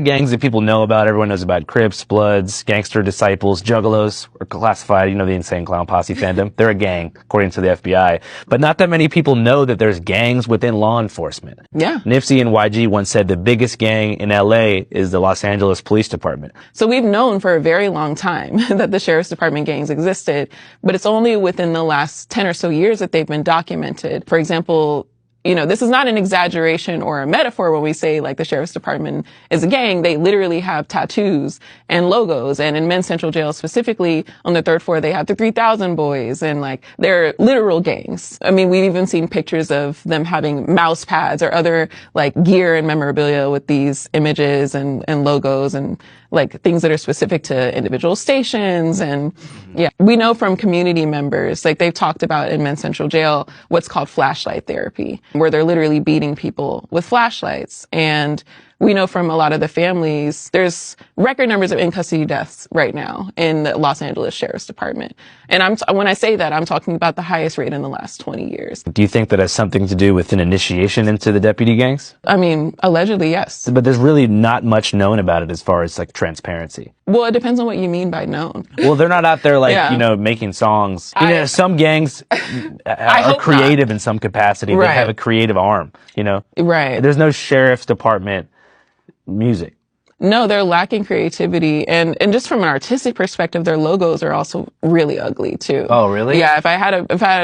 Gangs that people know about, everyone knows about: Crips, Bloods, Gangster Disciples, Juggalos are classified, the Insane Clown Posse fandom. They're a gang, according to the FBI. But not that many people know that there's gangs within law enforcement. Yeah. Nipsey and YG once said the biggest gang in LA is the Los Angeles Police Department. So we've known for a very long time that the Sheriff's Department gangs existed, but it's only within the last 10 or so years that they've been documented. For example, this is not an exaggeration or a metaphor when we say like the Sheriff's Department is a gang. They literally have tattoos and logos. And in Men's Central Jail specifically, on the third floor, they have the 3000 Boys, and like they're literal gangs. I mean, we've even seen pictures of them having mouse pads or other like gear and memorabilia with these images and logos and like things that are specific to individual stations. And yeah, we know from community members, like they've talked about in Men's Central Jail, what's called flashlight therapy, where they're literally beating people with flashlights. And we know from a lot of the families, there's record numbers of in-custody deaths right now in the Los Angeles Sheriff's Department. And when I say that, I'm talking about the highest rate in the last 20 years. Do you think that has something to do with an initiation into the deputy gangs? I mean, allegedly, yes. But there's really not much known about it as far as like transparency. Well, it depends on what you mean by known. Well, they're not out there like, Yeah. making songs. Some gangs are hope creative in some capacity. Right. They have a creative arm, Right. There's no Sheriff's Department music. No, they're lacking creativity. And just from an artistic perspective, their logos are also really ugly too. Oh, really? Yeah. If I had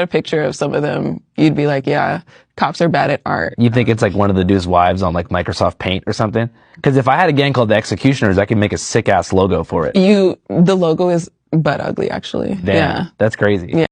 a picture of some of them, you'd be like, yeah, cops are bad at art. You think it's like one of the dude's wives on like Microsoft Paint or something? Because if I had a gang called the Executioners, I could make a sick ass logo for it. The logo is butt ugly, actually. Damn, Yeah. that's crazy. Yeah.